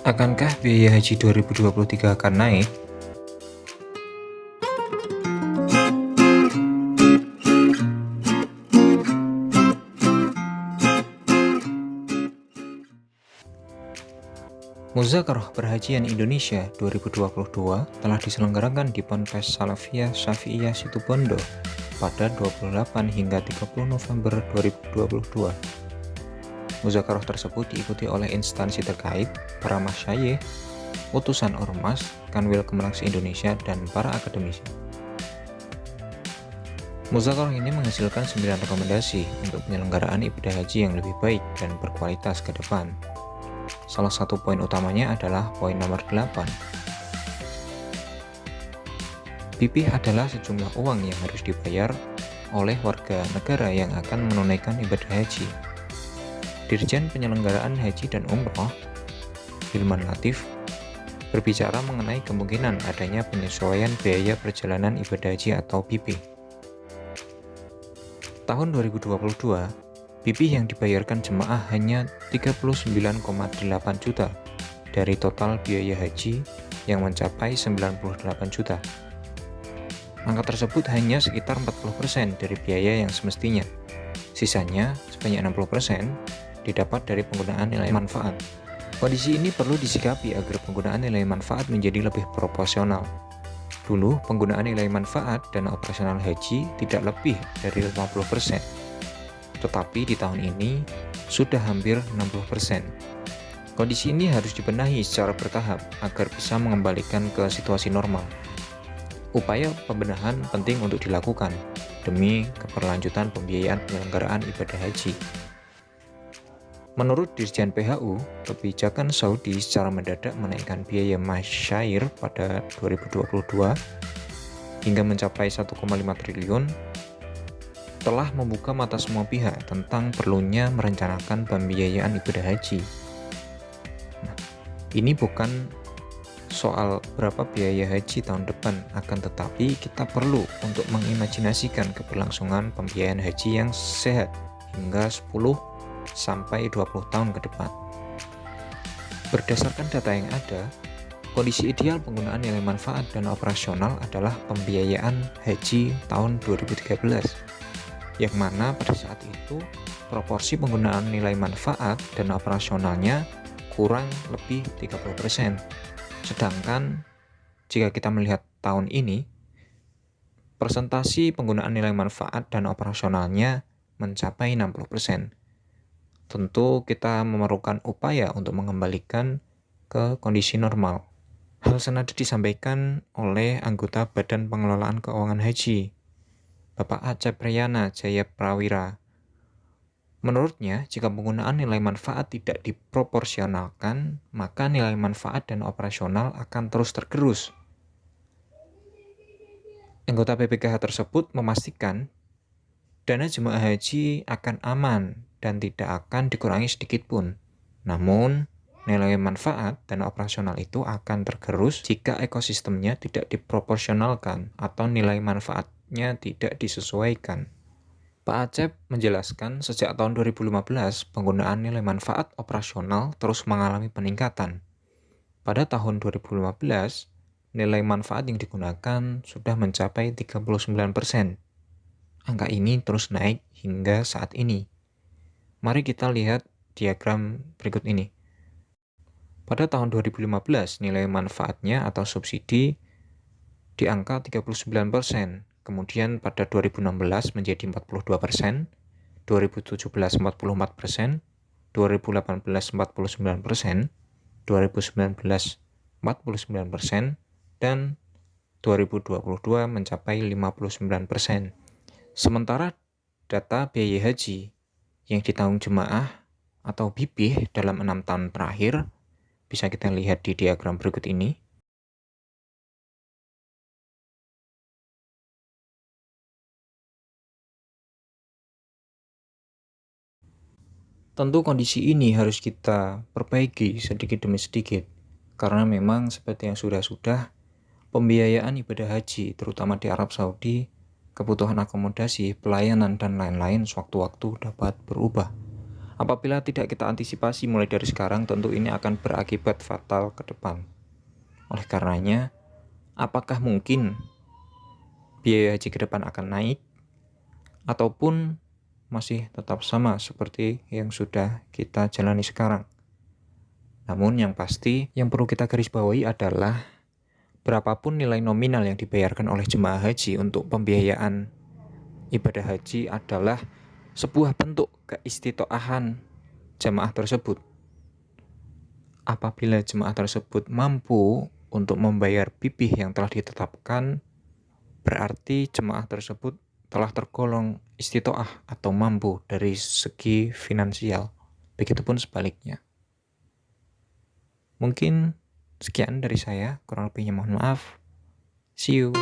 Akankah biaya haji 2023 akan naik? Muzakarah Perhajian Indonesia 2022 telah diselenggarakan di Ponpes Salafiyah Syafi'iyah Situbondo pada 28 hingga 30 November 2022. Muzakarah tersebut diikuti oleh instansi terkait, para masyayikh, utusan ormas, Kanwil Kemenak se-Indonesia, dan para akademisi. Muzakarah ini menghasilkan 9 rekomendasi untuk penyelenggaraan ibadah haji yang lebih baik dan berkualitas ke depan. Salah satu poin utamanya adalah poin nomor 8. BPIH adalah sejumlah uang yang harus dibayar oleh warga negara yang akan menunaikan ibadah haji. Dirjen Penyelenggaraan Haji dan Umroh, Hilman Latif, berbicara mengenai kemungkinan adanya penyesuaian biaya perjalanan ibadah haji atau BPIH. Tahun 2022, BPIH yang dibayarkan jemaah hanya 39,8 juta dari total biaya haji yang mencapai 98 juta. Angka tersebut hanya sekitar 40% dari biaya yang semestinya. Sisanya, sebanyak 60%, didapat dari penggunaan nilai manfaat. Kondisi ini perlu disikapi agar penggunaan nilai manfaat menjadi lebih proporsional. Dulu, penggunaan nilai manfaat dana operasional haji tidak lebih dari 50%. Tetapi di tahun ini sudah hampir 60%. Kondisi ini harus dibenahi secara bertahap agar bisa mengembalikan ke situasi normal. Upaya pembenahan penting untuk dilakukan demi keberlanjutan pembiayaan penyelenggaraan ibadah haji. Menurut Dirjen PHU, kebijakan Saudi secara mendadak menaikkan biaya masyair pada 2022 hingga mencapai 1,5 triliun telah membuka mata semua pihak tentang perlunya merencanakan pembiayaan ibadah haji. Nah, ini bukan soal berapa biaya haji tahun depan, akan tetapi kita perlu untuk mengimajinasikan keberlangsungan pembiayaan haji yang sehat hingga 10 sampai 20 tahun ke depan. Berdasarkan data yang ada, kondisi ideal penggunaan nilai manfaat dan operasional adalah pembiayaan haji tahun 2013. Yang mana pada saat itu proporsi penggunaan nilai manfaat dan operasionalnya kurang lebih 30%. Sedangkan jika kita melihat tahun ini, persentase penggunaan nilai manfaat dan operasionalnya mencapai 60%. Tentu kita memerlukan upaya untuk mengembalikan ke kondisi normal. Hal senada disampaikan oleh anggota Badan Pengelolaan Keuangan Haji, Bapak Acep Riyana Jaya Prawira. Menurutnya, jika penggunaan nilai manfaat tidak diproporsionalkan, maka nilai manfaat dan operasional akan terus tergerus. Anggota BPKH tersebut memastikan dana jemaah haji akan aman dan tidak akan dikurangi sedikit pun. Namun, nilai manfaat dan operasional itu akan tergerus jika ekosistemnya tidak diproporsionalkan atau nilai manfaatnya tidak disesuaikan. Pak Acep menjelaskan sejak tahun 2015, penggunaan nilai manfaat operasional terus mengalami peningkatan. Pada tahun 2015, nilai manfaat yang digunakan sudah mencapai 39%. Angka ini terus naik hingga saat ini. Mari kita lihat diagram berikut ini. Pada tahun 2015, nilai manfaatnya atau subsidi di angka 39%. Kemudian pada 2016 menjadi 42%, 2017 44%, 2018 49%, 2019 49%, dan 2022 mencapai 59%. Sementara data biaya haji yang ditanggung jemaah atau BPIH dalam 6 tahun terakhir bisa kita lihat di diagram berikut ini. Tentu kondisi ini harus kita perbaiki sedikit demi sedikit, karena memang seperti yang sudah-sudah, pembiayaan ibadah haji, terutama di Arab Saudi, kebutuhan akomodasi, pelayanan, dan lain-lain sewaktu-waktu dapat berubah. Apabila tidak kita antisipasi mulai dari sekarang, tentu ini akan berakibat fatal ke depan. Oleh karenanya, apakah mungkin biaya haji ke depan akan naik ataupun masih tetap sama seperti yang sudah kita jalani sekarang? Namun yang pasti yang perlu kita garis bawahi adalah berapapun nilai nominal yang dibayarkan oleh jemaah haji untuk pembiayaan ibadah haji adalah sebuah bentuk keistitoahan jemaah tersebut. Apabila jemaah tersebut mampu untuk membayar bibih yang telah ditetapkan, berarti jemaah tersebut telah tergolong istitoah atau mampu dari segi finansial. Begitupun sebaliknya. Mungkin sekian dari saya, kurang lebihnya mohon maaf. See you.